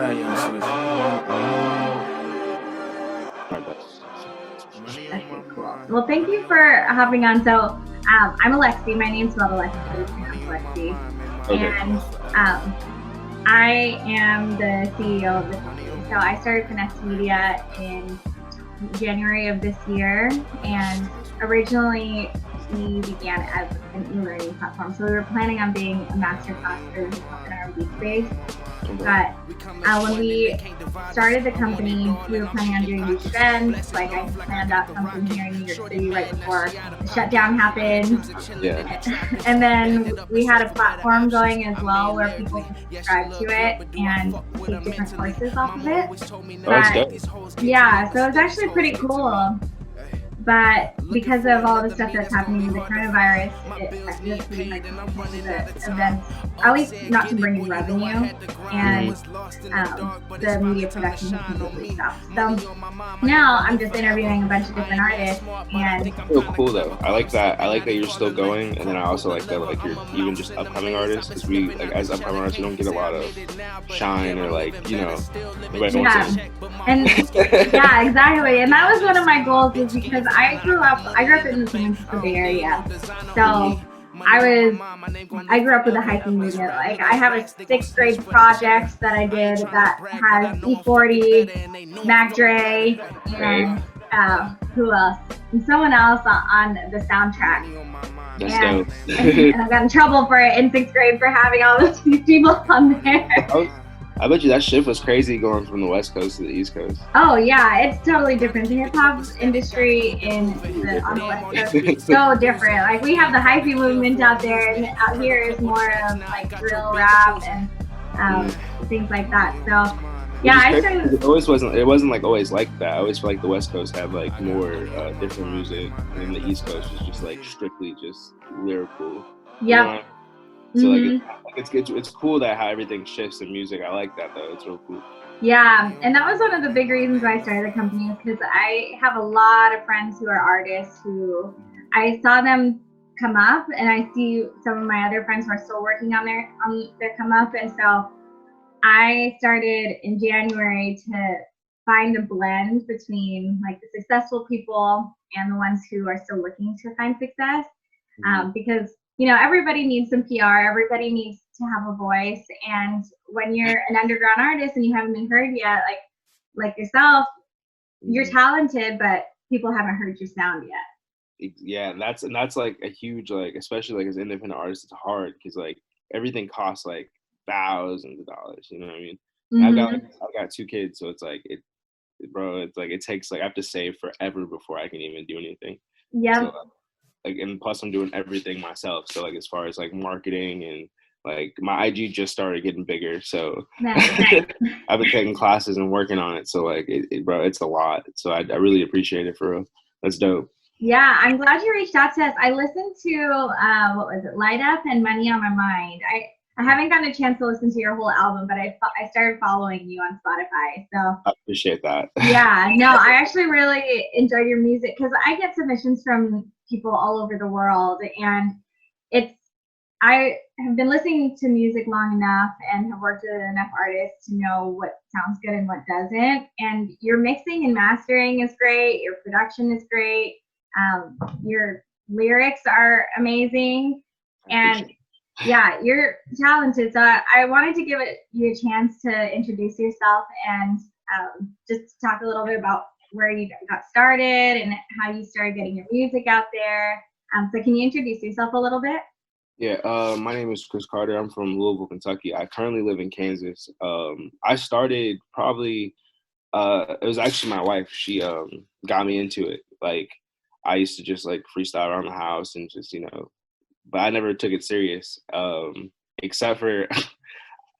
Okay, cool. Well, thank you for hopping on. So, I'm Alexi. My name's not Alexis, but it's pronounced Alexi. Okay. And I am the CEO of the company. So I started Finessed Media in January of this year, and originally we began as an e-learning platform. So we were planning on being a masterclass for the hip hop and R&B space. But when we started the company, we were planning on doing these events. Like I planned out something here in New York City right before the shutdown happened. Yeah. And then we had a platform going as well where people could subscribe to it and take different courses off of it. Yeah, so it's actually pretty cool. But because of all the stuff that's happening with the coronavirus, it's pretty hard to continue the events, at least not to bring in revenue, and the media production has completely stopped. So now I'm just interviewing a bunch of different artists, and it's so cool though. I like that you're still going, and then I also like that you're even just upcoming artists, because we as upcoming artists we don't get a lot of shine, or everybody wants to. And yeah, exactly. And that was one of my goals, is because I grew up in the San Francisco Bay Area. So I grew up with a hiking movement. Like I have a 6th grade project that I did that has E40, Mac Dre, and who else? And someone else on the soundtrack. And I got in trouble for it in 6th grade for having all those people on there. I bet you that shift was crazy, going from the West Coast to the East Coast. Oh yeah, it's totally different. The hip hop industry on the West Coast is so different. Like we have the hyphy movement out there, and out here is more of like drill rap and things like that. So yeah, it wasn't like always like that. I always feel like the West Coast had like more different music, and the East Coast was just like strictly just lyrical. Yep. So it's cool that how everything shifts in music. I like that though. It's real cool. Yeah, and that was one of the big reasons why I started the company, is because I have a lot of friends who are artists who I saw them come up, and I see some of my other friends who are still working on their come up, and so I started in January to find a blend between like the successful people and the ones who are still looking to find success, because everybody needs some PR, everybody needs to have a voice, and when you're an underground artist and you haven't been heard yet, like yourself, you're talented, but people haven't heard your sound yet. Yeah, and that's like a huge, like, especially like as independent artists, it's hard because like everything costs like thousands of dollars. You know what I mean? Mm-hmm. I've got 2 kids, so it's like it's like it takes like I have to save forever before I can even do anything. Yeah. So, and plus I'm doing everything myself. So like as far as like marketing, and like my IG just started getting bigger, so I've been taking classes and working on it. So like it's a lot. So I really appreciate it, for real. That's dope. Yeah, I'm glad you reached out to us. I listened to what was it, Light Up and Money on My Mind. I haven't gotten a chance to listen to your whole album, but I started following you on Spotify. So I appreciate that. Yeah, no, I actually really enjoyed your music, because I get submissions from people all over the world, and I have been listening to music long enough and have worked with enough artists to know what sounds good and what doesn't. And your mixing and mastering is great. Your production is great. Your lyrics are amazing. And yeah, you're talented. So I wanted to give you a chance to introduce yourself and just talk a little bit about where you got started and how you started getting your music out there. So can you introduce yourself a little bit? Yeah, my name is Chris Carter. I'm from Louisville, Kentucky. I currently live in Kansas. I started probably, it was actually my wife. She got me into it. Like, I used to just like freestyle around the house and just, but I never took it serious, except for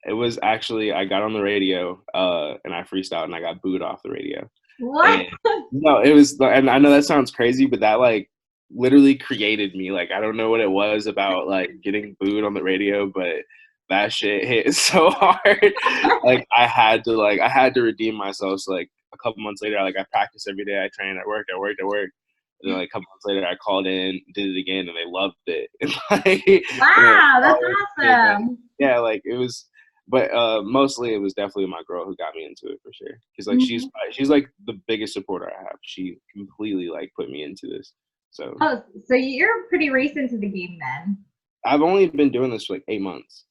it was actually, I got on the radio and I freestyled and I got booed off the radio. What? No, it was, and I know that sounds crazy, but that like literally created me. Like, I don't know what it was about like getting booed on the radio, but that shit hit so hard. Like I had to redeem myself. So like a couple months later, I practiced every day. I trained, I worked. And then like a couple months later, I called in, did it again, and they loved it. And, wow, that's awesome. Yeah, like it was. But mostly it was definitely my girl who got me into it for sure. Cause like Mhm. she's like the biggest supporter I have. She completely like put me into this. So Oh, so you're pretty recent to the game then. I've only been doing this for like 8 months.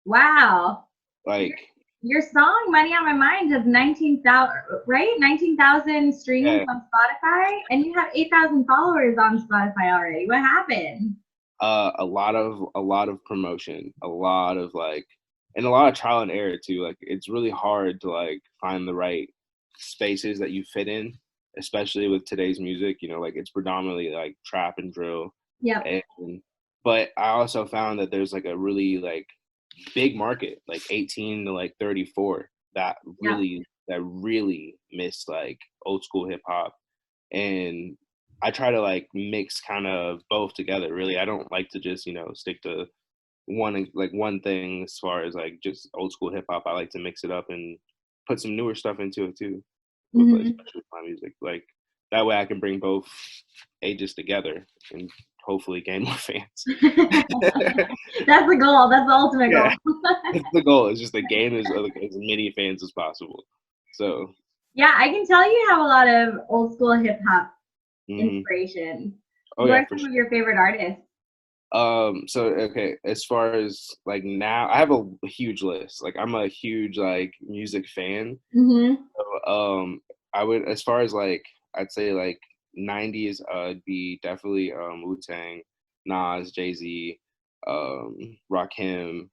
Wow. Like Your song "Money on My Mind" has 19,000, right? 19,000 streams yeah, on Spotify, and you have 8,000 followers on Spotify already. What happened? a lot of promotion, a lot of like, and a lot of trial and error too. Like it's really hard to like find the right spaces that you fit in, especially with today's music. You know, like it's predominantly like trap and drill, Yep. and but I also found that there's like a really like big market, like 18 to like 34, Yep. that really miss like old school hip hop. And I try to like mix kind of both together. Really, I don't like to just stick to one thing as far as like just old school hip hop. I like to mix it up and put some newer stuff into it too, with like, Hmm. especially with my music. Like that way, I can bring both ages together and hopefully gain more fans. That's the goal. That's the ultimate goal. Yeah, it's the goal. It's just to gain as many fans as possible. So, Yeah, I can tell you have a lot of old school hip hop mhm. inspiration. Oh Who yeah, are for some sure. of your favorite artists? So okay, as far as like now, I have a huge list. Like I'm a huge like music fan. Hmm. So, I would, as far as like, I'd say like 90s, it'd be definitely Wu-Tang, Nas, Jay-Z, Rakim,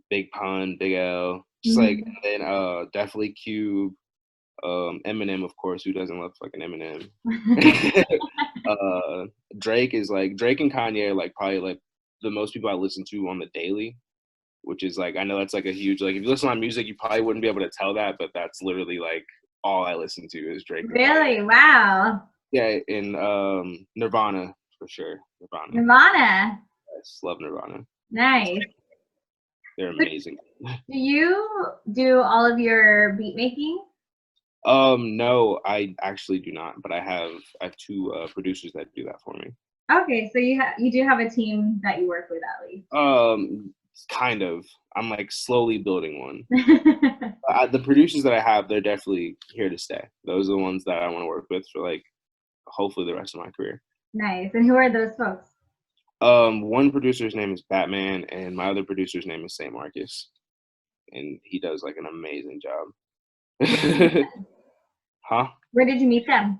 Big Pun, Big L, just like, Hmm. and then definitely Cube, Eminem, of course. Who doesn't love fucking Eminem? uh, Drake is like, Drake and Kanye are like probably like the most people I listen to on the daily, which is like, I know that's like a huge, like if you listen to my music, you probably wouldn't be able to tell that, but that's literally like all I listen to is Drake and Kanye. Really? Wow. Yeah, and Nirvana for sure. Nirvana, Nirvana. yes, love Nirvana. Nice. They're So amazing. do you do all of your beat making? No, I actually do not, but I have two producers that do that for me. Okay, so you do have a team that you work with at least. Kind of. I'm like slowly building one. The producers that I have, they're definitely here to stay. Those are the ones that I want to work with for like hopefully the rest of my career. Nice. And who are those folks? One producer's name is Batman, and my other producer's name is Saint Marcus, and he does like an amazing Where did you meet job. them? Huh? Where did you meet them?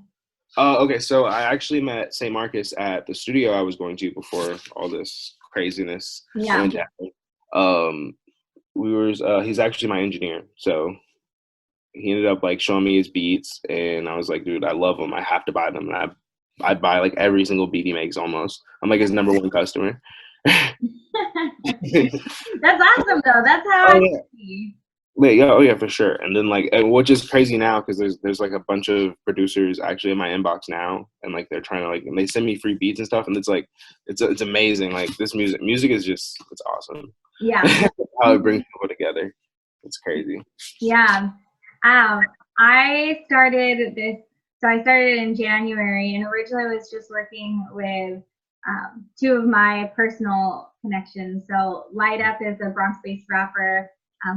Okay, so I actually met Saint Marcus at the studio I was going to before all this craziness Yeah. went down. Um, he's actually my engineer, so he ended up like showing me his beats, and I was like, dude, I love them. I have to buy them. And I buy like every single beat he makes almost. I'm like his number one customer. That's awesome though. That's how Oh it yeah. should be. Wait, yeah, oh yeah, for sure. And then like, and which is crazy now because there's like a bunch of producers actually in my inbox now, and like they're trying to like, and they send me free beats and stuff, and it's like, it's amazing. Like this music is just, it's awesome. Yeah. How it brings people together, it's crazy. Yeah. Um, I started this, so I started in January, and originally I was just working with two of my personal connections. So Light Up is a Bronx-based rapper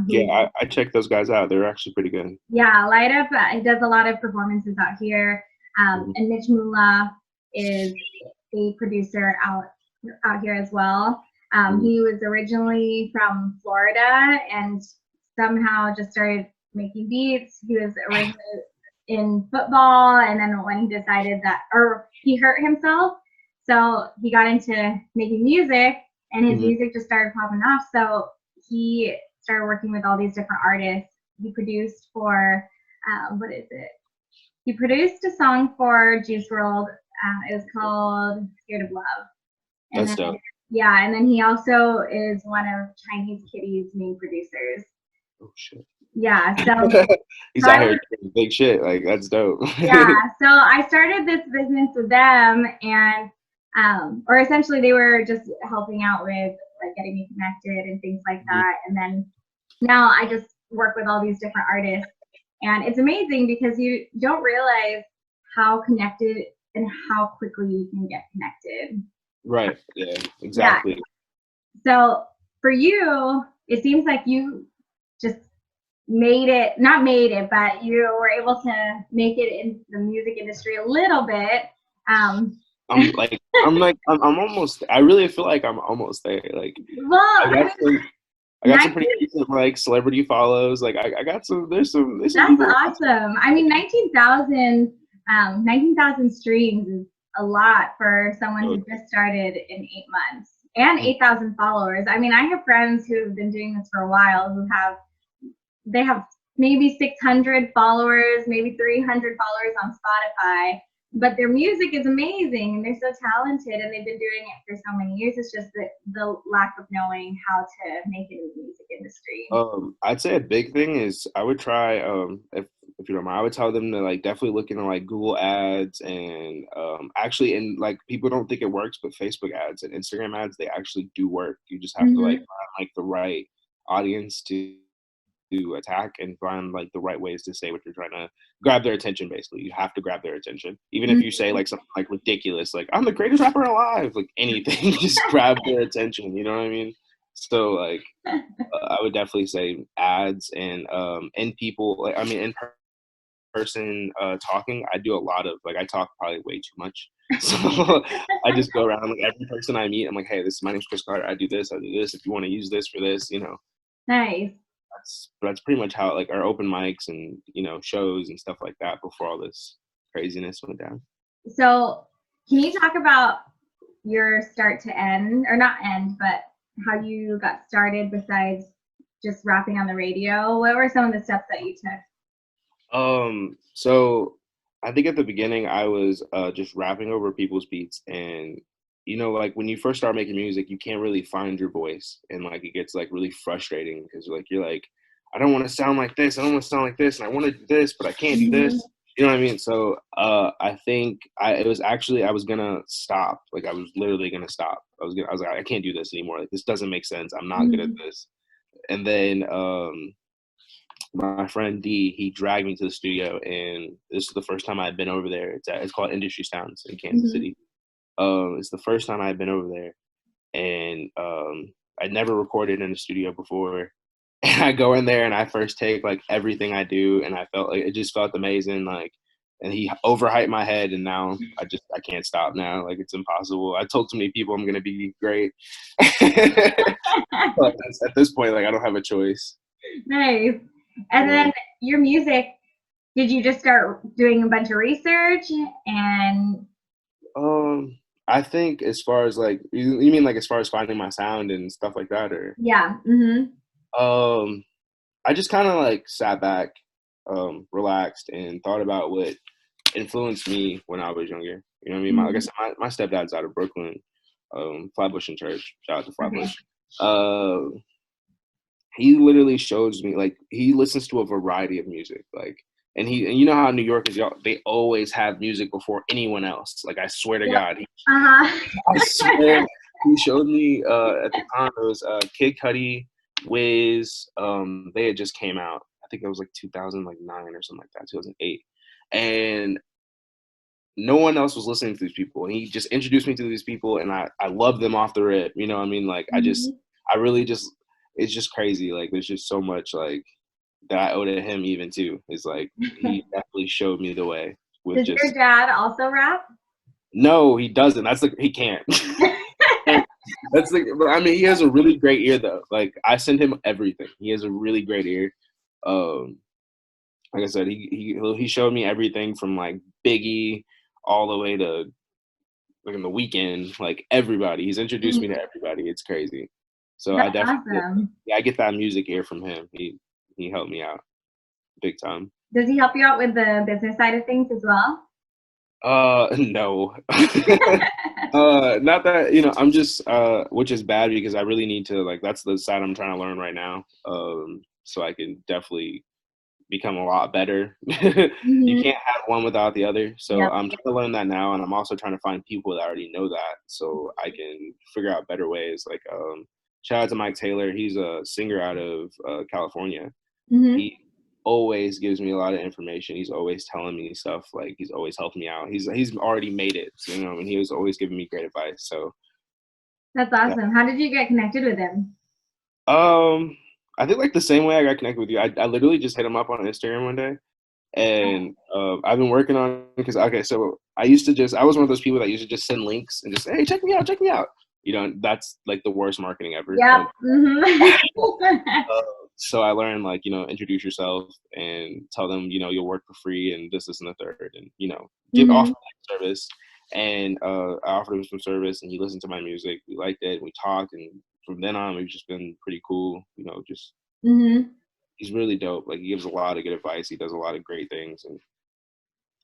Yeah, who, I checked those guys out. They're actually pretty good. yeah, Light Up does a lot of performances out here. Mhm. And Mitch Mula is a producer out here as well. Mhm. He was originally from Florida and somehow just started making beats. He was originally in football, and then when he decided that, or he hurt himself, so he got into making music, and his Mhm. music just started popping off. So he started working with all these different artists. He produced for what is it? He produced a song for Juice World. It was called "Scared of Love," and That's then dope. yeah, and then he also is one of Chinese Kitty's main producers. Oh shit. Yeah, so He's so out I here was doing big shit. Like that's dope. yeah, so I started this business with them, and or essentially they were just helping out with like getting me connected and things like Mhm. that. And then now I just work with all these different artists, and it's amazing because you don't realize how connected and how quickly you can get connected. Right. Yeah. Yeah. Exactly. So for you, it seems like you just not made it, but you were able to make it in the music industry a little bit. I'm almost. I really feel like I'm almost there. Like Well, I got some pretty decent like celebrity follows. Like I got some. There's some that's people. Awesome. I mean, 19,000 streams is a lot for someone who just started in 8 months, and 8,000 followers. I mean, I have friends who have been doing this for a while they have maybe 600 followers, maybe 300 followers on Spotify, but their music is amazing and they're so talented and they've been doing it for so many years. It's just the lack of knowing how to make it in the music industry. I'd say a big thing is I would try if you don't mind, I would tell them to like definitely look into like Google ads and actually, and like people don't think it works, but Facebook ads and Instagram ads, they actually do work. You just have to like find like the right audience to attack and find like the right ways to say what you're trying to grab their attention. Basically, you have to grab their attention, even if you say like something like ridiculous, like I'm the greatest rapper alive, like anything, just grab their attention. You know what I mean? So like I would definitely say ads and people, like I mean in person talking. I do a lot of like I talk probably way too much, so I just go around like every person I meet. I'm like, hey, my name's Chris Carter. I do this. I do this. If you want to use this for this, you know. Nice. That's pretty much how like our open mics and shows and stuff like that before all this craziness went down. So can you talk about your start to end, or not end, but how you got started besides just rapping on the radio? What were some of the steps that you took? So I think at the beginning I was just rapping over people's beats, and like when you first start making music, you can't really find your voice, and like it gets like really frustrating because like you're like, I don't want to sound like this, I don't want to sound like this, and I want to do this, but I can't do this. You know what I mean? So I think I was gonna stop. Like I was literally gonna stop. I was like, I can't do this anymore. Like this doesn't make sense. I'm not good at this. And then my friend D, he dragged me to the studio, and this is the first time I had been over there. It's called Industry Sounds in Kansas City. It's the first time I had been over there, and I'd never recorded in a studio before. And I go in there and I first take like everything I do, and I felt like it just felt amazing. Like, and he overhyped my head, and now I can't stop now. Like it's impossible. I told so many people I'm gonna be great, but at this point, like I don't have a choice. Nice. And then your music, did you just start doing a bunch of research and? I think as far as like you mean like as far as finding my sound and stuff like that, or yeah. I just kind of like sat back, relaxed, and thought about what influenced me when I was younger. You know what I mean? Like I said, my stepdad's out of Brooklyn, Flatbush and Church. Shout out to Flatbush. He literally shows me like he listens to a variety of music, like. And you know how New York is, they always have music before anyone else. Like I swear to God, I swear he showed me at the time it was Kid Cudi, Wiz. They had just came out. I think it was like 2009 or something like that, 2008, and no one else was listening to these people. And he just introduced me to these people, and I love them off the rip. You know what I mean? Like I really just, it's just crazy. Like there's just so much like that I owe to him even too. Is like he definitely showed me the way. Does your dad also rap? No, he doesn't. That's like he can't. That's like, I mean, he has a really great ear though. Like I send him everything. He has a really great ear. Like I said, he showed me everything from like Biggie all the way to like in The Weeknd. Like everybody, he's introduced me to everybody. It's crazy. So That's I definitely, awesome. I get that music ear from him. He helped me out big time. Does he help you out with the business side of things as well? No. Not that, I'm just which is bad because I really need to, like, that's the side I'm trying to learn right now. So I can definitely become a lot better. You can't have one without the other. So I'm trying to learn that now, and I'm also trying to find people that already know that so I can figure out better ways. Like shout out to Mike Taylor. He's a singer out of California. He always gives me a lot of information. He's always telling me stuff. Like he's always helping me out. He's already made it, and he was always giving me great advice. So that's awesome. How did you get connected with him? I think like the same way I got connected with you. I literally just hit him up on Instagram one day, and I've been working on because okay, so I was one of those people that used to just send links and just hey check me out. That's like the worst marketing ever. Yep. Mm-hmm. Uh, so I learned like introduce yourself and tell them you'll work for free and this and the third and give Mm-hmm. offer like service and I offered him some service and he listened to my music. We liked it. We talked and from then on we've just been pretty cool. Just Mm-hmm. he's really dope. Like he gives a lot of good advice. He does a lot of great things and he's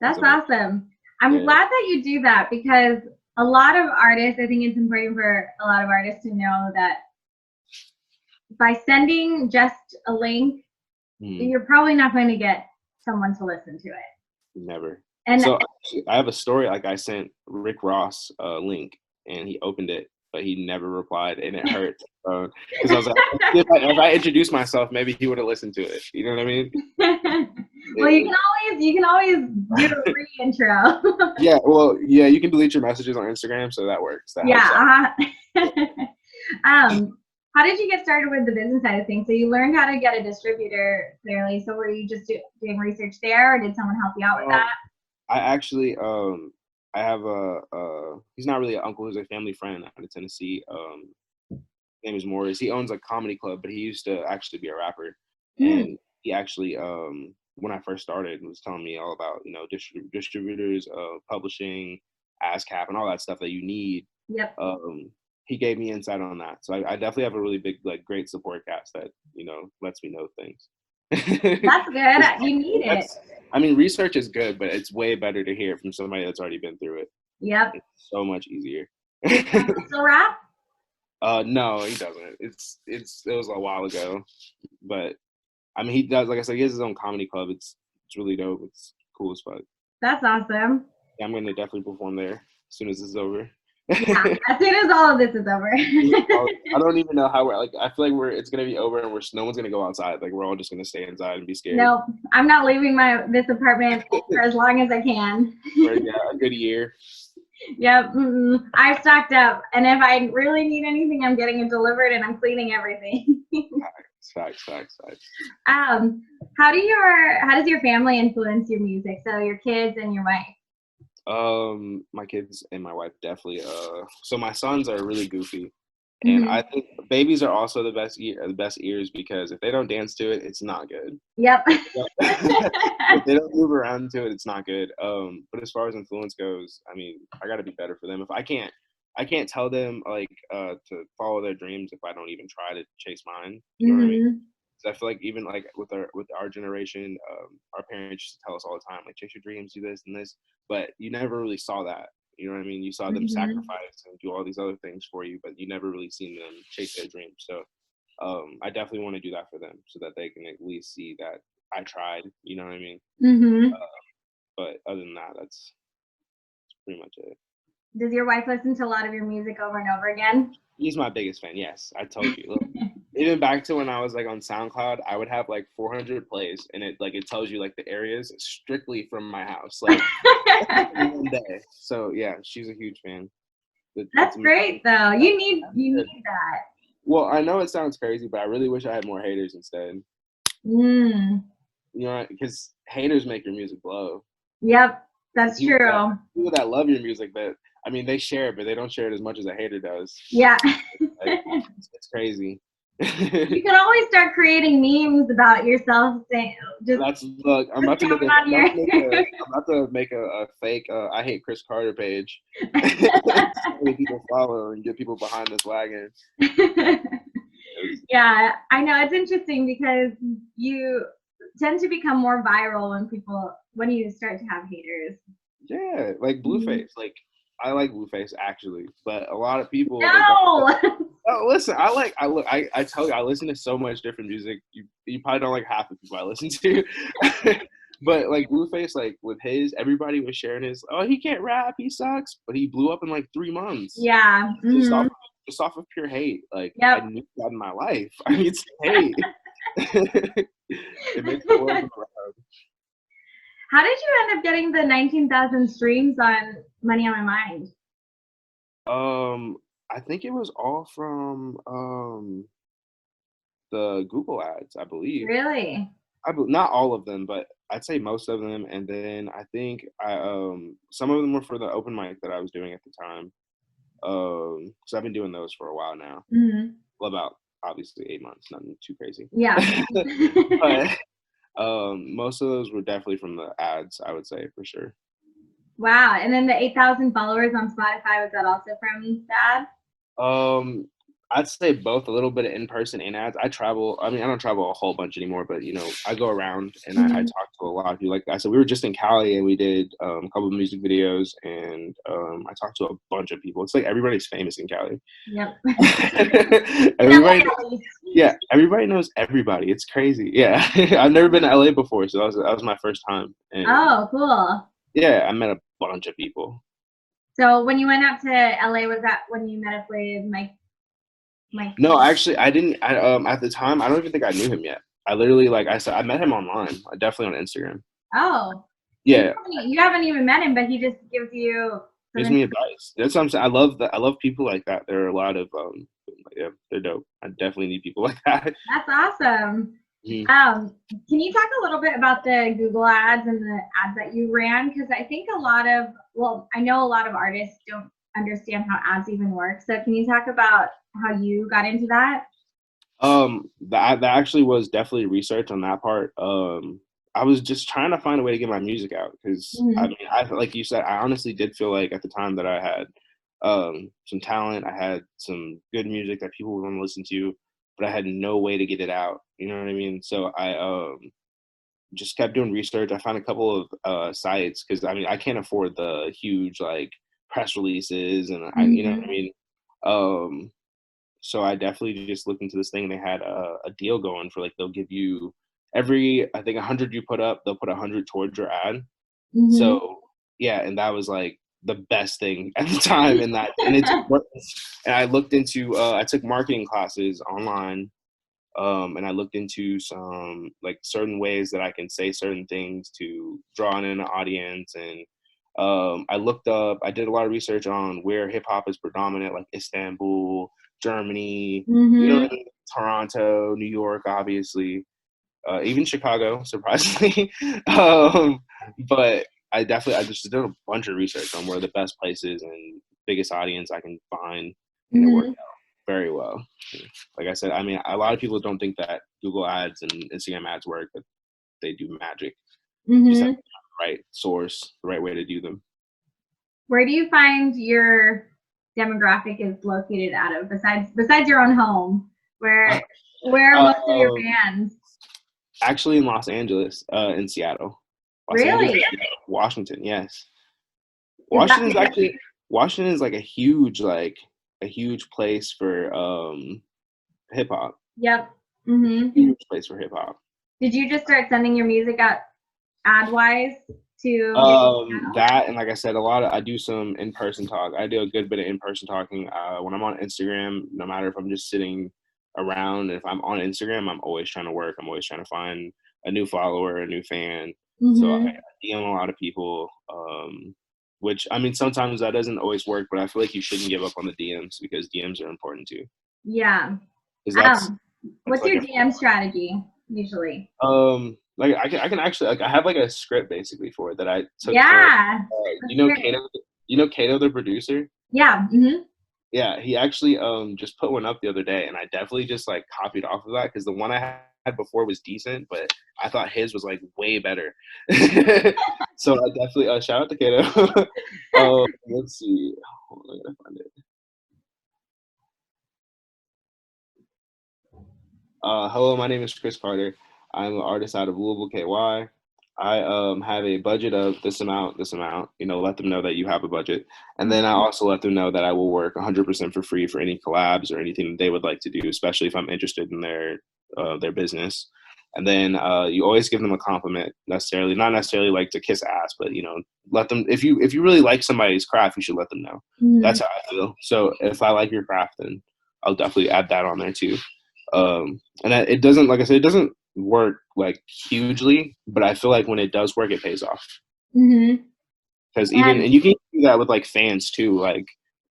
That's amazing. awesome. I'm Yeah. glad that you do that because a lot of artists, I think it's important for a lot of artists to know that by sending just a link, you're probably not going to get someone to listen to it. Never. And So I have a story. Like I sent Rick Ross a link, and he opened it, but he never replied, and it hurt. Because I was like, if I introduced myself, maybe he would have listened to it. You know what I mean? well, you can always do a re-intro. Yeah. Well, yeah. You can delete your messages on Instagram, so that works. That helps Yeah. How did you get started with the business side of things? So you learned how to get a distributor clearly. So were you just doing research there, or did someone help you out with that? I actually, I have he's not really an uncle, he's a family friend out of Tennessee. His name is Morris. He owns a comedy club, but he used to actually be a rapper. And he actually, when I first started, was telling me all about, distributors, publishing, ASCAP, and all that stuff that you need. Yep. He gave me insight on that. So I definitely have a really big, like, great support cast that, lets me know things. That's good. You need it. I mean, research is good, but it's way better to hear it from somebody that's already been through it. Yep. It's so much easier. Still rap? No, he doesn't. It was a while ago, but I mean, he does. Like I said, he has his own comedy club. It's really dope. It's cool as fuck. That's awesome. Yeah, I'm gonna definitely perform there as soon as this is over. Yeah, as soon as all of this is over. I don't even know how we're like. I feel like it's gonna be over and no one's gonna go outside. Like we're all just gonna stay inside and be scared. No, I'm not leaving this apartment for as long as I can. For a good year. Yep. I've stocked up, and if I really need anything, I'm getting it delivered, and I'm cleaning everything. Facts. How does your family influence your music? So your kids and your wife. My kids and my wife definitely. So my sons are really goofy, and I think babies are also the best ears because if they don't dance to it, it's not good. Yep. If they don't move around to it, it's not good. But as far as influence goes, I mean, I got to be better for them. If I can't tell them like to follow their dreams if I don't even try to chase mine. You know what I mean? So I feel like even like with our generation, our parents used to tell us all the time like chase your dreams, do this and this, but you never really saw that. You know what I mean? You saw them sacrifice and do all these other things for you, but you never really seen them chase their dreams. So I definitely want to do that for them so that they can at least see that I tried. You know what I mean? But other than that, that's pretty much it. Does your wife listen to a lot of your music over and over again? He's my biggest fan. Yes, I told you. Look, even back to when I was like on SoundCloud, I would have like 400 plays, and it tells you like the areas strictly from my house, like one day. So yeah, she's a huge fan. That's great though. You need that. Well, I know it sounds crazy, but I really wish I had more haters instead. You know, because haters make your music blow. Yep, that's true. People that love your music, but I mean, they share it, but they don't share it as much as a hater does. Yeah. It's crazy. You can always start creating memes about yourself. Look, I'm about to make a fake I hate Chris Carter page. So many people follow and get people behind this wagon. Yeah, I know it's interesting because you tend to become more viral when you start to have haters. Yeah, like Blueface. Like I like Blueface actually, but a lot of people. No. Oh, listen, I tell you, I listen to so much different music. You probably don't like half the people I listen to. But like Blueface, like with everybody was sharing his. Oh, he can't rap. He sucks. But he blew up in like 3 months. Yeah. Just off of pure hate. Like yep. I need that in my life. I need some hate. It makes the world go round. How did you end up getting the 19,000 streams on Money on My Mind? I think it was all from the Google ads, I believe. Really? Not all of them, but I'd say most of them. And then I think some of them were for the open mic that I was doing at the time. Because I've been doing those for a while now. Hmm. Well, about obviously 8 months, nothing too crazy. Yeah. But most of those were definitely from the ads, I would say for sure. Wow. And then the 8,000 followers on Spotify, was that also from that? I'd say both, a little bit of in-person and ads. I travel. I mean, I don't travel a whole bunch anymore, but I go around and I Mhm. talk to a lot of people. Like I said, we were just in Cali and we did a couple of music videos, and I talked to a bunch of people. It's like everybody's famous in Cali. Yep. Everybody, At least. yeah, everybody knows everybody. It's crazy. Yeah, I've never been to LA before, so that was my first time, and Oh, cool. yeah, I met a bunch of people. So when you went up to LA, was that when you met up with Mike? No, actually, I didn't. At the time, I don't even think I knew him yet. I literally, like I said, I met him online, definitely on Instagram. Oh, so Yeah, you haven't even met him, but he just gives you some gives me advice. That's what I'm saying. I love that. I love people like that. There are a lot of yeah, they're dope. I definitely need people like that. That's awesome. Mhm. Can you talk a little bit about the Google ads and the ads that you ran? Because I think I know a lot of artists don't understand how ads even work. So can you talk about how you got into that? That actually was definitely research on that part. I was just trying to find a way to get my music out because I Hmm. mean, I like you said, I honestly did feel like at the time that I had some talent, I had some good music that people would want to listen to, but I had no way to get it out. You know what I mean? So I just kept doing research. I found a couple of sites because I mean, I can't afford the huge like press releases, and you know what I Hmm. mean. Um, so I definitely just looked into this thing. They had a deal going for like they'll give you every I think 100 you put up, they'll put 100 towards your ad. Hmm. So yeah, and that was like the best thing at the time. And it's and I looked into I took marketing classes online, and I looked into some like certain ways that I can say certain things to draw in an audience. And I did a lot of research on where hip hop is predominant, like Istanbul, Germany, Hmm. Toronto, New York, obviously, even Chicago, surprisingly. But I just did a bunch of research on where the best places and biggest audience I can find, and it worked Hmm. out very well. Like I said, I mean, a lot of people don't think that Google ads and Instagram ads work, but they do magic. You just have Hmm. the right source, the right way to do them. Where do you find your demographic is located out of besides your own home? Where are most of your Um, fans? Actually, in Los Angeles, in Seattle, Los Angeles, Really? Washington. Yes, Is that Washington's actually Washington is like a huge place for hip hop. Yep. Hmm. Huge place for hip hop. Did you just start sending your music out ad wise to get your channel? That and like I said, I do some in person talk. I do a good bit of in person talking. When I'm on Instagram, no matter if I'm just sitting around, if I'm on Instagram, I'm always trying to work. I'm always trying to find a new follower, a new fan. So I Hmm. DM a lot of people. Which I mean, sometimes that doesn't always work, but I feel like you shouldn't give up on the DMs because DMs are important too. Yeah. Because Um, that's what's like your a DM strategy usually? like I can actually like I have like a script basically for it that I took from Yeah. Let's hear it. Kato, Kato the producer. Yeah. Hmm. Yeah, he actually just put one up the other day, and I definitely just like copied off of that because the one I had before was decent, but I thought his was like way better. So I definitely shout out to Kato. Let's see. Hold on, I gotta find it. Hello, my name is Chris Carter. I'm an artist out of Louisville, KY. I have a budget of this amount, this amount. Let them know that you have a budget, and then I also let them know that I will work 100% for free for any collabs or anything that they would like to do, especially if I'm interested in their business. And then you always give them a compliment, necessarily not necessarily like to kiss ass, but let them if you really like somebody's craft, you should let them know. That's Hmm. how I feel. So if I like your craft, then I'll definitely add that on there too. And it doesn't, like I said, it doesn't work like hugely, but I feel like when it does work, it pays off. Hmm. Because And and you can do that with like fans too. Like,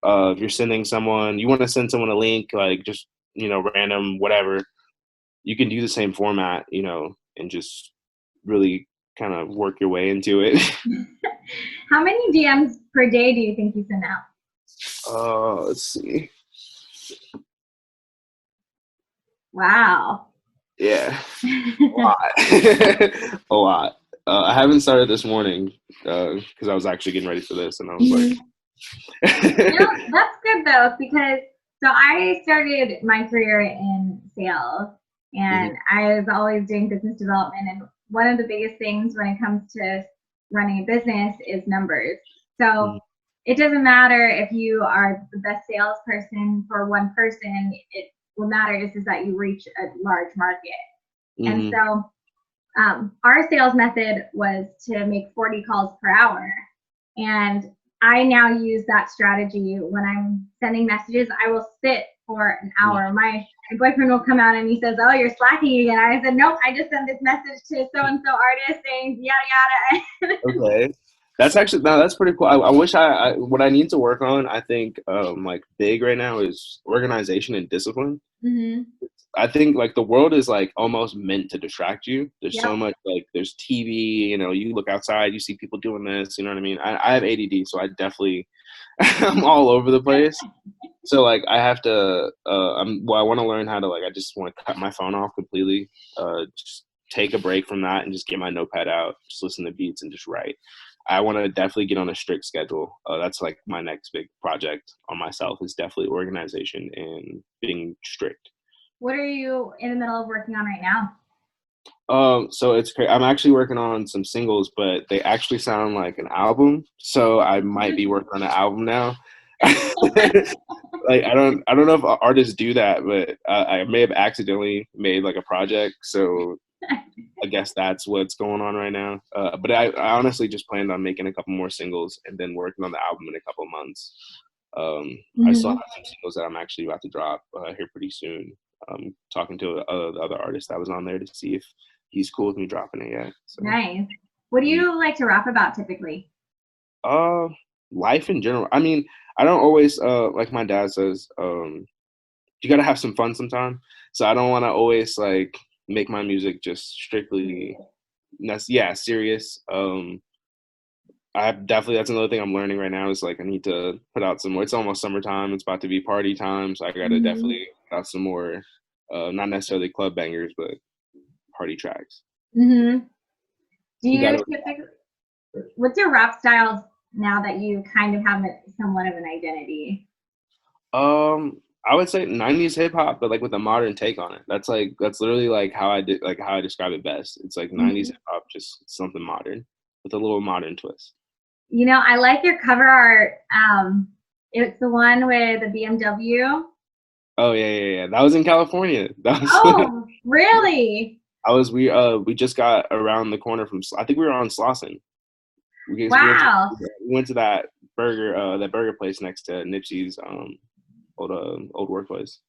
if you're sending someone, you want to send someone a link, like just random whatever. you can do the same format, you know, and just really kind of work your way into it. How many DMs per day do you think you send out? Let's see. Wow. Yeah, a lot. A lot. I haven't started this morning because I was actually getting ready for this, and I was like, That's good though, because so I started my career in sales, and I was always doing business development. And one of the biggest things when it comes to running a business is numbers. So it doesn't matter if you are the best salesperson for one person. What matters is that you reach a large market. And so our sales method was to make 40 calls per hour. And I now use that strategy when I'm sending messages. I will sit for an hour. My boyfriend will come out and he says, "Oh, you're slacking again." I said, "Nope, I just sent this message to so-and-so artist saying yada yada." okay. That's actually, no, that's pretty cool. I wish what I need to work on, I think, like big right now is organization and discipline. I think like the world is like almost meant to distract you. There's so much, like there's TV, you know, you look outside, you see people doing this, you know what I mean? I have ADD, so I definitely, I'm all over the place. So like I have to, I want to learn how to, like, I just want to cut my phone off completely, just take a break from that and just get my notepad out, just listen to beats and just write. I want to definitely get on a strict schedule. That's like my next big project on myself is definitely organization and being strict. What are you in the middle of working on right now? So it's crazy. I'm actually working on some singles, but they actually sound like an album. So I might be working on an album now. Like I don't know if artists do that, but I may have accidentally made like a project. So I guess that's what's going on right now. But I honestly just planned on making a couple more singles and then working on the album in a couple of months. I still have some singles that I'm actually about to drop here pretty soon. Talking to the other artist that was on there to see if he's cool with me dropping it yet. So. Nice. What do you like to rap about typically? Life in general. I mean, I don't always like my dad says, you gotta have some fun sometime. So I don't want to always like make my music just strictly, serious. That's another thing I'm learning right now is like I need to put out some more. It's almost summertime. It's about to be party time, so I gotta definitely put out some more, not necessarily club bangers, but party tracks. Do you what's your rap style now that you kind of have somewhat of an identity? I would say 90s hip hop, but like with a modern take on it. That's literally like how I describe it best. It's like 90s hip hop, just something modern with a little modern twist. You know, I like your cover art. It's the one with the BMW. Oh yeah. That was in California. Oh, really? We just got around the corner from. I think we were on Slauson. Wow. We went to that burger place next to Nipsey's old workplace.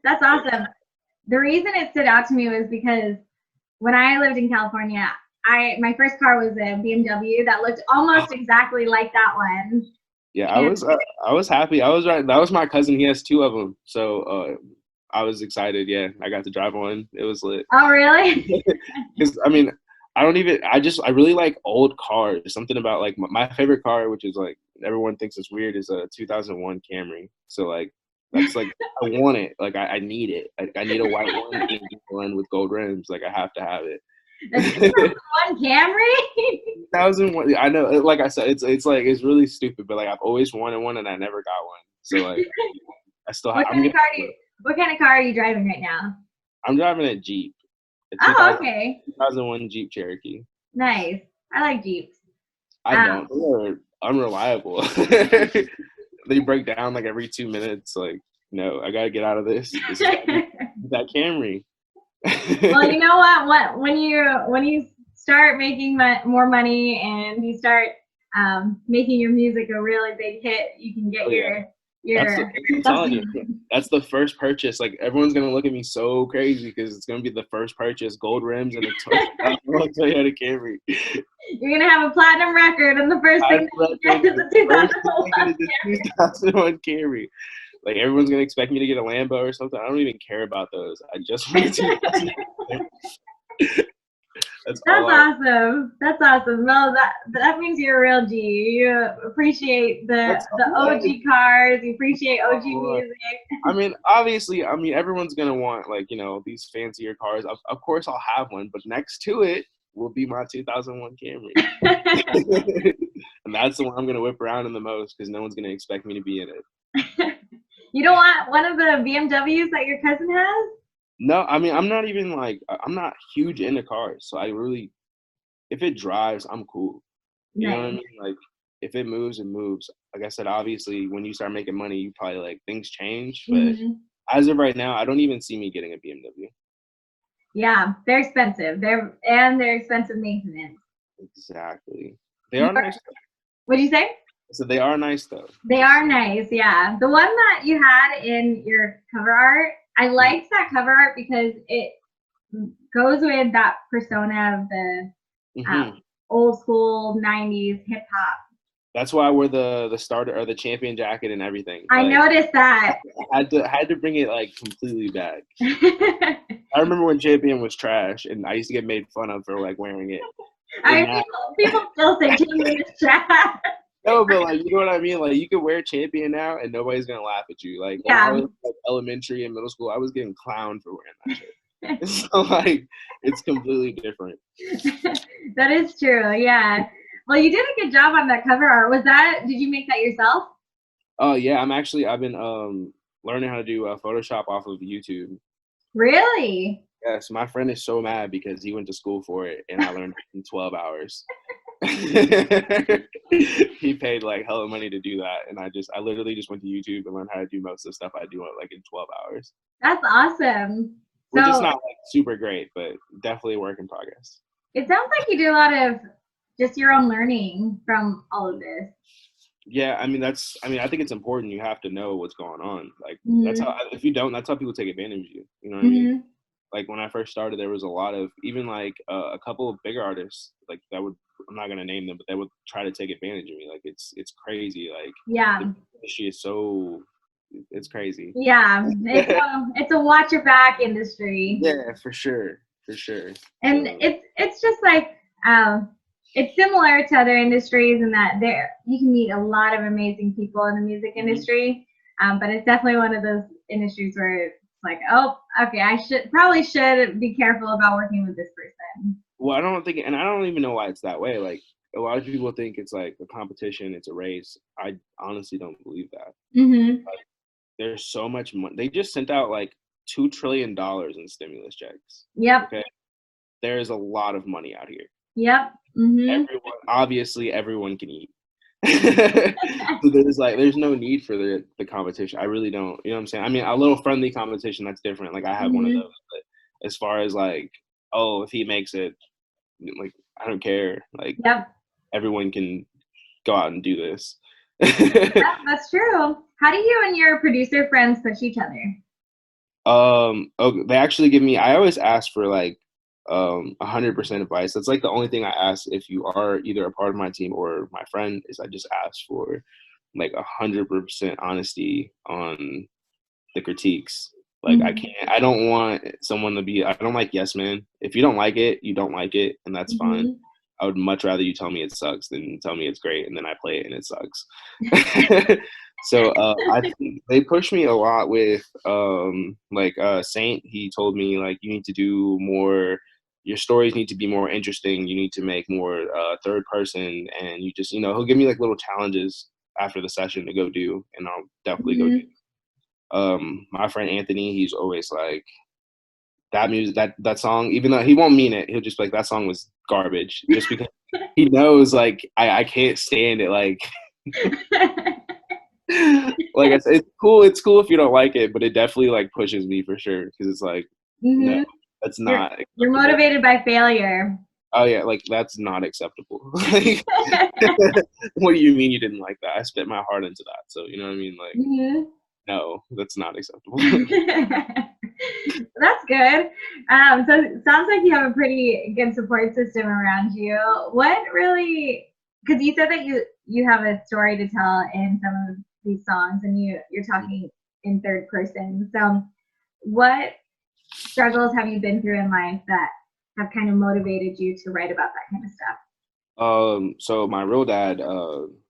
That's awesome. The reason it stood out to me was because when I lived in California, my first car was a BMW that looked almost exactly like that one. Yeah, I was happy. I was right. That was my cousin. He has two of them. So I was excited. Yeah, I got to drive one. It was lit. Oh, really? Because I mean, I really like old cars. Something about like my favorite car, which is like everyone thinks it's weird, is a 2001 Camry. So like that's like I want it. Like I need it. Like I need a white one with gold rims. Like I have to have it. A 2001 Camry? 2001. I know. Like I said, it's like it's really stupid, but like I've always wanted one and I never got one. So like I still have. What kind of car are you driving right now? I'm driving a Jeep. Oh, okay. 2001 Jeep Cherokee. Nice. I like Jeeps. I don't. They're unreliable. They break down like every 2 minutes. Like, no, I gotta get out of this. That Camry. Well, you know what? When you start making more money and you start making your music a really big hit, you can get I'm telling you, that's the first purchase. Like everyone's gonna look at me so crazy because it's gonna be the first purchase, gold rims and a Toyota Camry. You're gonna have a platinum record, and the first thing that you get is a 2001 Camry. Like everyone's gonna expect me to get a Lambo or something. I don't even care about those. I just want to. That's all awesome. That's awesome. Well, that means you're a real G. You appreciate the OG cars. You appreciate OG music. I mean, obviously, everyone's gonna want like these fancier cars. Of course, I'll have one, but next to it will be my 2001 Camry, and that's the one I'm gonna whip around in the most because no one's gonna expect me to be in it. You don't want one of the BMWs that your cousin has? No, I mean, I'm not huge into cars, so if it drives, I'm cool. You know what I mean? Like, if it moves, it moves. Like I said, obviously, when you start making money, you probably like things change. But as of right now, I don't even see me getting a BMW. Yeah, they're expensive. They're expensive maintenance. Exactly. They are nice. What'd you say? So they are nice though. They are nice, yeah. The one that you had in your cover art, I liked that cover art because it goes with that persona of the old school 90s hip hop. That's why I wore the starter or the champion jacket and everything. I noticed that. I had to bring it like completely back. I remember when champion was trash, and I used to get made fun of for like wearing it. People still think champion is trash. No, but like you know what I mean. Like you could wear champion now, and nobody's gonna laugh at you. Like when I was like, elementary and middle school, I was getting clowned for wearing that shit. So like it's completely different. That is true. Yeah. Well, you did a good job on that cover art. Did you make that yourself? Oh yeah, I've been learning how to do Photoshop off of YouTube. Really? Yes, my friend is so mad because he went to school for it, and I learned in 12 hours. He paid like hella money to do that, and I literally just went to YouTube and learned how to do most of the stuff I do like in 12 hours. That's awesome. We're just not like super great, but definitely a work in progress. It sounds like you do a lot of just your own learning from all of this. Yeah, I think it's important. You have to know what's going on. Like that's how, if you don't, that's how people take advantage of you. You know what I mean? Like when I first started, there was a lot of even like a couple of bigger artists like that would, I'm not gonna name them, but they would try to take advantage of me. Like it's crazy. Like she is so, it's crazy. Yeah, it's a watch your back industry. Yeah, for sure. And it's just like it's similar to other industries in that you can meet a lot of amazing people in the music industry, but it's definitely one of those industries where it's like, oh, okay, I should be careful about working with this person. Well, I don't even know why it's that way. Like a lot of people think it's like a competition, it's a race. I honestly don't believe that. Like, there's so much money. They just sent out like $2 trillion in stimulus checks. Yep. Okay. There's a lot of money out here. Yep. Everyone can eat. So there's no need for the competition. I really don't. You know what I'm saying? I mean, a little friendly competition, that's different. Like I have one of those. But as far as like, oh, if he makes it, like I don't care. Like everyone can go out and do this. That's true. How do you and your producer friends push each other? They actually give me. I always ask for like 100% advice. That's like the only thing I ask if you are either a part of my team or my friend, is I just ask for like 100% honesty on the critiques. Like I don't want someone to be, I don't like yes man. If you don't like it, you don't like it, and that's fine. I would much rather you tell me it sucks than tell me it's great and then I play it and it sucks. So I think they push me a lot with Saint. He told me like you need to do more. Your stories need to be more interesting. You need to make more third person, and you just he'll give me like little challenges after the session to go do, and I'll definitely go do. My friend Anthony, he's always like that music, that song, even though he won't mean it, he'll just be like that song was garbage, just because he knows like I can't stand it. Like. Like I said, it's cool if you don't like it, but it definitely like pushes me for sure, because it's like no, that's not acceptable. You're motivated by failure. Oh yeah, like that's not acceptable. Like, what do you mean you didn't like that? I spent my heart into that, so you know what I mean. Like no, that's not acceptable. That's good. So it sounds like you have a pretty good support system around you. What really, because you said that you have a story to tell in some of these songs, and you're talking in third person. So what struggles have you been through in life that have kind of motivated you to write about that kind of stuff? So my real dad,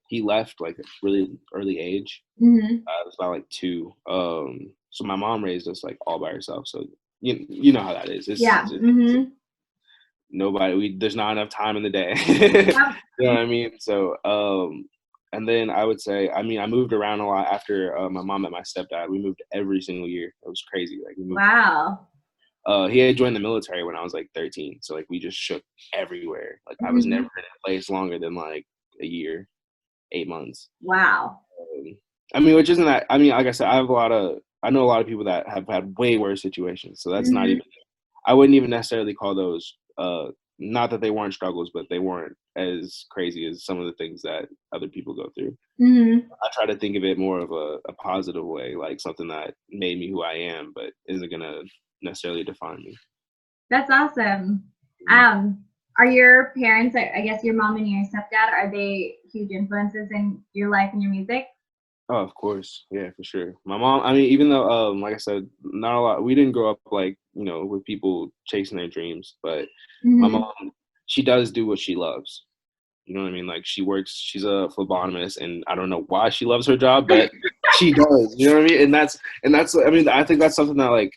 he left like a really early age. Mm-hmm. It was about like 2. So my mom raised us like all by herself. So you know how that is. Yeah. Mm-hmm. There's not enough time in the day. Yep. You know what I mean? So and then I would say, I mean, I moved around a lot after my mom and my stepdad. We moved every single year. It was crazy. Like we moved. Wow. He had joined the military when I was like 13. So like we just shook everywhere. Like I was Mm-hmm. never in a place longer than like a year, 8 months. Wow. I mean, which isn't that, I mean, like I said, I know a lot of people that have had way worse situations. So that's not Mm-hmm. even, I wouldn't even necessarily call those, not that they weren't struggles, but they weren't as crazy as some of the things that other people go through. Mm-hmm. I try to think of it more of a positive way, like something that made me who I am, but isn't going to necessarily define me. That's awesome. Are your parents, I guess your mom and your stepdad, are they huge influences in your life and your music? Oh, of course. Yeah, for sure. My mom, I mean, even though, like I said, not a lot, we didn't grow up like, with people chasing their dreams, but my Mm-hmm. mom, she does do what she loves. You know what I mean? Like she's a phlebotomist, and I don't know why she loves her job, but she does, you know what I mean? And that's, I mean, I think that's something that like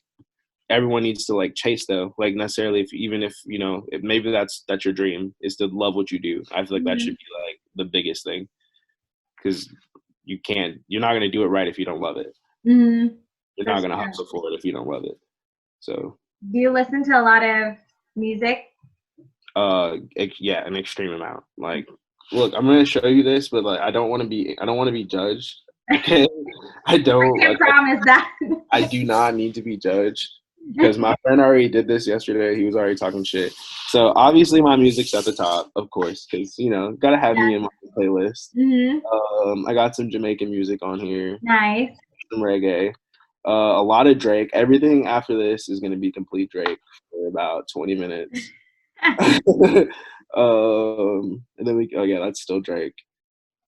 everyone needs to like chase though. Like necessarily if maybe that's your dream is to love what you do. I feel like that Mm-hmm. should be like the biggest thing, because you're not going to do it right if you don't love it. Mm-hmm. You're not That's going to true. hustle for it if you don't love it. So Do you listen to a lot of music? yeah, an extreme amount. Like, look, I'm going to show you this, but like I don't want to be judged. Okay? I don't I can like promise that. I do not need to be judged, because my friend already did this yesterday. He was already talking shit. So obviously my music's at the top, of course, because gotta have me in my playlist. Mm-hmm. I got some Jamaican music on here, Nice. some reggae, a lot of Drake. Everything after this is gonna be complete Drake for about 20 minutes. And then oh yeah, that's still Drake.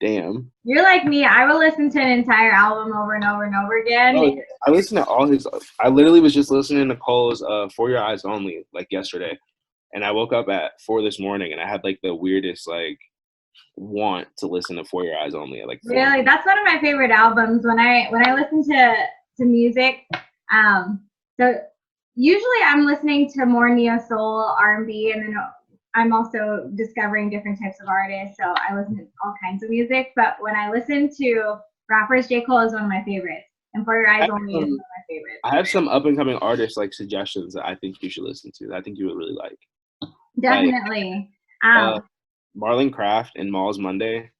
Damn. You're like me. I will listen to an entire album over and over and over again. Oh, yeah. I listened to all his. I literally was just listening to Cole's "For Your Eyes Only" like yesterday, and I woke up at 4 this morning, and I had like the weirdest like want to listen to "For Your Eyes Only" at like 4. Really, that's one of my favorite albums. When I listen to music, so usually I'm listening to more neo soul, R&B, and then I'm also discovering different types of artists. So I listen to all kinds of music. But when I listen to rappers, J. Cole is one of my favorites, and For Your Eyes Only is one of my favorites. I have some up and coming artists like suggestions that I think you should listen to. That I think you would really like. Definitely. Marlon Craft and Malls Monday,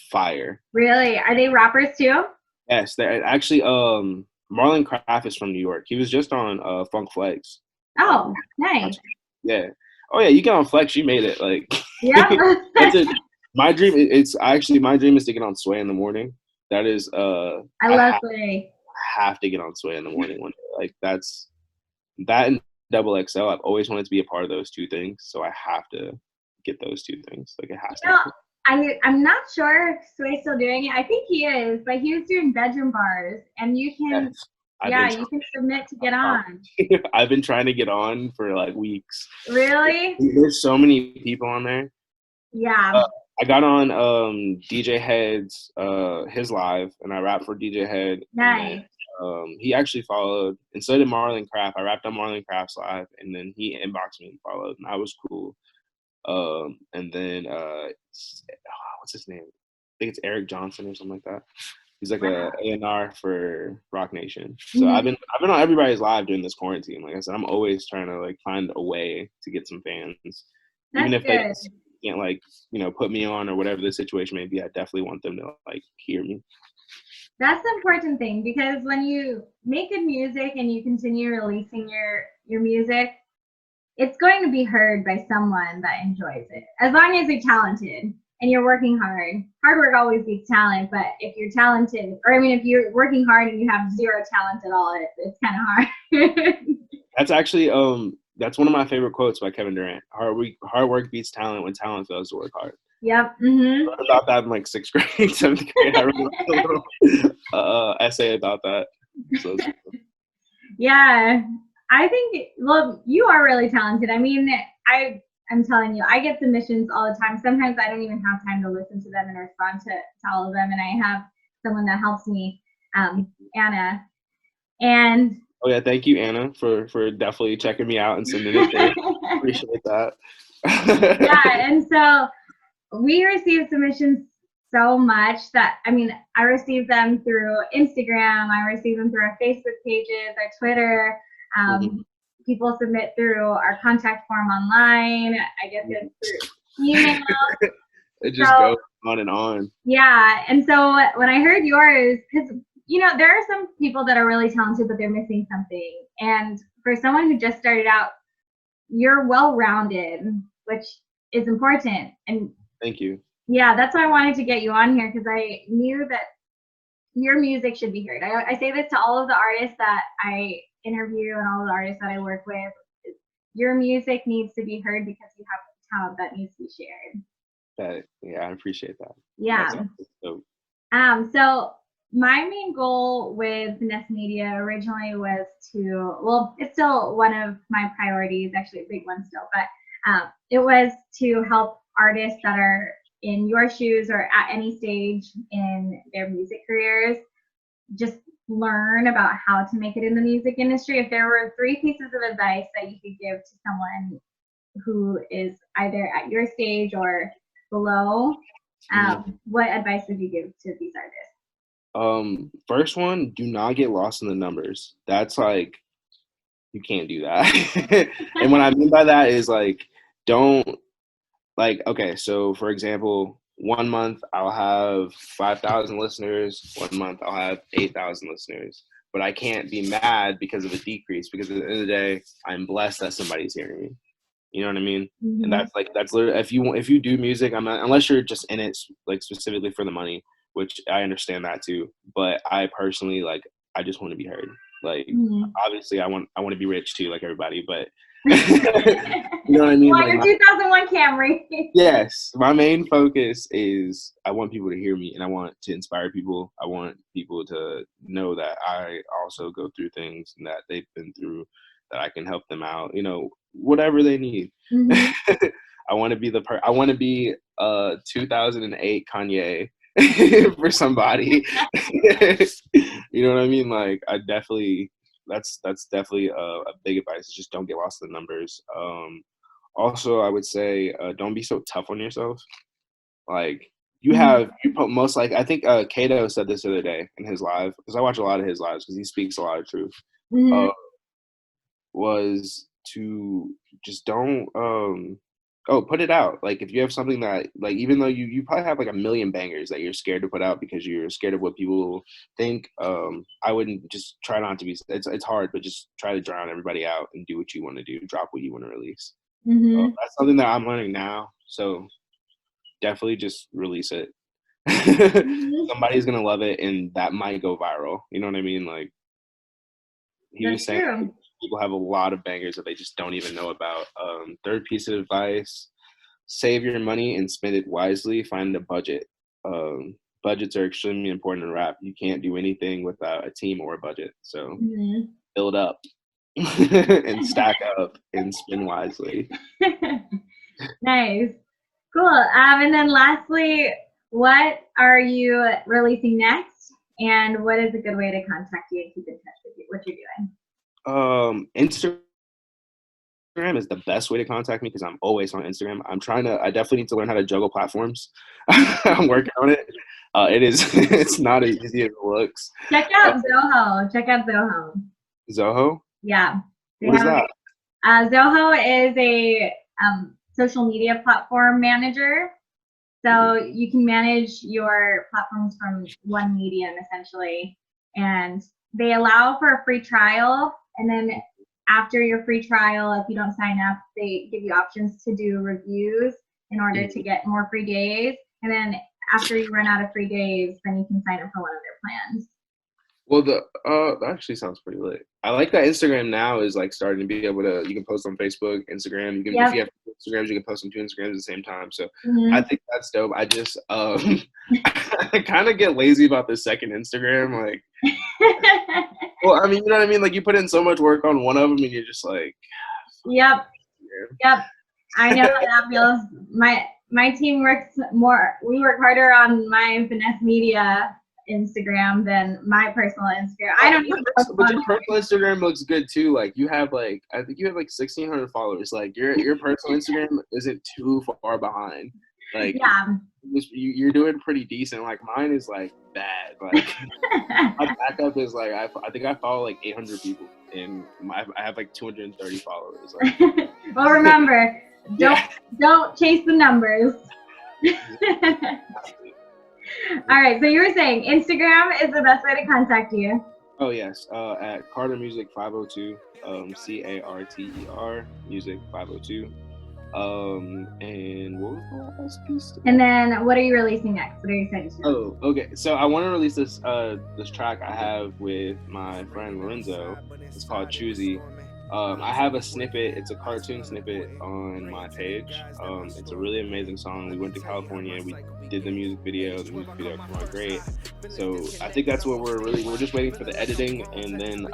fire. Really? Are they rappers too? Yes, they're actually. Marlon Craft is from New York. He was just on Funk Flex. Oh, nice. Yeah. Oh yeah, you get on Flex, you made it. Like, yeah. That's it. My dream. It's actually my dream is to get on Sway in the morning. That is. I love Sway. Have to get on Sway in the morning one day. Like that and Double XL. I've always wanted to be a part of those two things, so I have to get those two things. Like it has to. I'm not sure if Sway's still doing it. I think he is, but he was doing bedroom bars, and you can, you can submit to get on. I've been trying to get on for like weeks. Really? There's so many people on there. Yeah. I got on DJ Head's his live, and I rapped for DJ Head. Nice. Then, he actually followed, and so did Marlon Craft. I rapped on Marlon Craft's live, and then he inboxed me and followed, and that was cool. And then what's his name? I think it's Eric Johnson or something like that. He's like a A&R for Rock Nation. So I've been on everybody's live during this quarantine. Like I said, I'm always trying to like find a way to get some fans. That's even if good. they can't like, put me on or whatever the situation may be, I definitely want them to like hear me. That's the important thing, because when you make good music and you continue releasing your music, it's going to be heard by someone that enjoys it. As long as you're talented and you're working hard. Hard work always beats talent, but if you're talented, if you're working hard and you have zero talent at all, it's kind of hard. That's actually that's one of my favorite quotes by Kevin Durant. Hard work beats talent when talent fails to work hard. Yep. I wrote about that in like 6th grade, 7th grade. I wrote a little essay about that. So Yeah, I think, well, you are really talented. I mean, I'm telling you, I get submissions all the time. Sometimes I don't even have time to listen to them and respond to all of them. And I have someone that helps me, Anna. And oh yeah, thank you, Anna, for definitely checking me out and sending it through. Appreciate that. yeah, and so we receive submissions so much that, I mean, I receive them through Instagram, I receive them through our Facebook pages, our Twitter. People submit through our contact form online. I guess it's through email. It just goes on and on. Yeah, and so when I heard yours, because there are some people that are really talented, but they're missing something. And for someone who just started out, you're well-rounded, which is important. And thank you. Yeah, that's why I wanted to get you on here, because I knew that your music should be heard. I say this to all of the artists that I interview and all the artists that I work with. Your music needs to be heard because you have talent that needs to be shared. Yeah, I appreciate that. Yeah. So my main goal with Finessed Media originally was it's still one of my priorities, actually a big one still, but it was to help artists that are in your shoes or at any stage in their music careers just learn about how to make it in the music industry. If there were 3 pieces of advice that you could give to someone who is either at your stage or below, what advice would you give to these artists? First one, do not get lost in the numbers. That's like, you can't do that. And what I mean by that is like, don't, like, okay, so for example, 1 month I'll have 5,000 listeners, 1 month I'll have 8,000 listeners, but I can't be mad because of a decrease, because at the end of the day, I'm blessed that somebody's hearing me. You know what I mean? And that's literally, if you do music, I'm not, unless you're just in it like specifically for the money, which I understand that too. But I personally, like, I just want to be heard. Like, obviously I want to be rich too, like everybody, but you know what I mean? Like your 2001 Camry. Yes, my main focus is I want people to hear me, and I want to inspire people. I want people to know that I also go through things and that they've been through, that I can help them out, whatever they need. I want to be I want to be 2008 Kanye for somebody. You know what I mean? Like, I definitely, that's definitely a big advice, is just don't get lost in the numbers. Also, I would say, don't be so tough on yourself. Like, you put most, like, I think Kato said this the other day in his live, because I watch a lot of his lives because he speaks a lot of truth. Was to just don't put it out. Like, if you have something that, like, even though you probably have like a million bangers that you're scared to put out because you're scared of what people think, I wouldn't, just try not to be, it's hard, but just try to drown everybody out and do what you want to do, drop what you want to release. That's something that I'm learning now, so definitely just release it. Somebody's gonna love it, and that might go viral. You know what I mean? Like, he was saying, people have a lot of bangers that they just don't even know about. Third piece of advice: save your money and spend it wisely. Find a budget. Budgets are extremely important in rap. You can't do anything without a team or a budget. So build up and stack up and spend wisely. Nice. Cool. And then lastly, what are you releasing next? And what is a good way to contact you and keep in touch with you, what you're doing? Instagram is the best way to contact me because I'm always on Instagram. I definitely need to learn how to juggle platforms. I'm working on it. It's not as easy as it looks. Check out Zoho. Zoho? Yeah. What is that? Zoho is a social media platform manager. So you can manage your platforms from one medium, essentially. And they allow for a free trial. And then after your free trial, if you don't sign up, they give you options to do reviews in order to get more free days. And then after you run out of free days, then you can sign up for one of their plans. Well, that actually sounds pretty lit. I like that Instagram now is like starting to be able to, you can post on Facebook, Instagram. You can, if you have Instagrams, you can post on 2 Instagrams at the same time. So I think that's dope. I just I kind of get lazy about the second Instagram. Like, Well, I mean, you know what I mean? Like, you put in so much work on one of them, and you're just like, Yep. I know how that feels. My team works more. We work harder on my Finessed Media Instagram than my personal Instagram. I don't know. But your personal Instagram looks good too. Like, you have like, I think you have like 1,600 followers. Like, your personal Instagram isn't too far behind. Like, Yeah. you're doing pretty decent. Like, mine is like bad. Like, my backup is like, I think I follow like 800 people, and I have like 230 followers. Like, well, remember, don't chase the numbers. All right, so you were saying Instagram is the best way to contact you. Oh yes, at Carter Music 502, CARTER Music 502. And what was the last piece? And then what are you releasing next? What are you saying? Oh, okay. So I want to release this track I have with my friend Lorenzo. It's called Choosy. I have a snippet. It's a cartoon snippet on my page. It's a really amazing song. We went to California. We did the music video. The music video came out great. So I think that's what we're just waiting for the editing, and then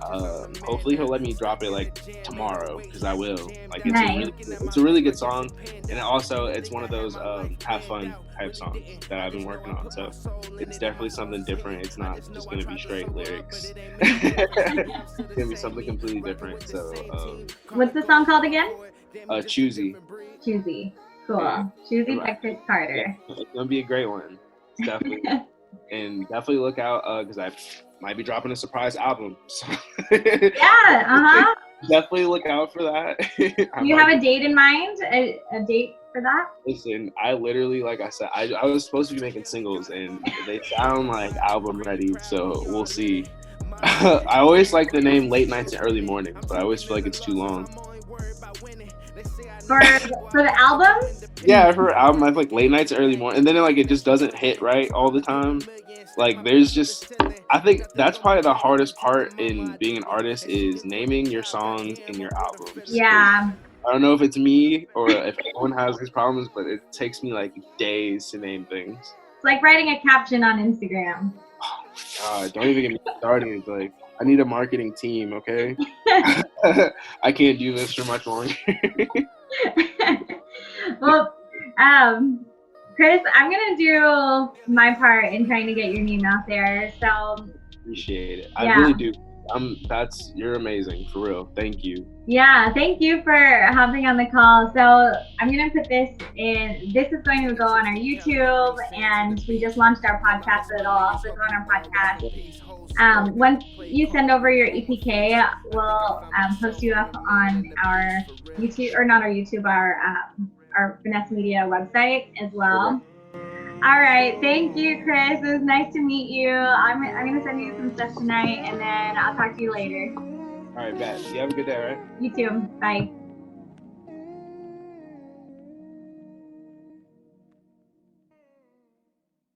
hopefully he'll let me drop it like tomorrow, because I will. Like, it's a really good song, and also it's one of those have fun type songs that I've been working on. So it's definitely something different. It's not just gonna be straight lyrics. It's gonna be something completely different. So what's the song called again? Choosy. Choosy. Cool. Yeah. Choosy by Chris Carter. Yeah, it's gonna be a great one. Definitely. And definitely look out, because I might be dropping a surprise album. So yeah. Definitely look out for that. Do you have a date in mind? A date for that? Listen, I literally, like I said, I was supposed to be making singles, and they sound like album ready. So we'll see. I always like the name Late Nights and Early Mornings, but I always feel like it's too long. For the album? Yeah, for an album, I feel like Late Nights, Early Morning, and then it just doesn't hit right all the time. Like, I think that's probably the hardest part in being an artist, is naming your songs and your albums. Yeah. I don't know if it's me or if everyone has these problems, but it takes me like days to name things. It's like writing a caption on Instagram. Oh my God, don't even get me started. Like, I need a marketing team, okay? I can't do this for much longer. Well, Chris, I'm gonna do my part in trying to get your name out there. So appreciate it. I really do. You're amazing, for real. Thank you. Yeah, thank you for hopping on the call. So I'm gonna put this in. This is going to go on our YouTube, and we just launched our podcast, so it'll also go on our podcast. Once you send over your EPK, we'll post you up on our YouTube, or not our YouTube, our Finessed Media website as well. All right, thank you, Chris. It was nice to meet you. I'm gonna send you some stuff tonight, and then I'll talk to you later. All right, bet. You have a good day, all right? You too. Bye.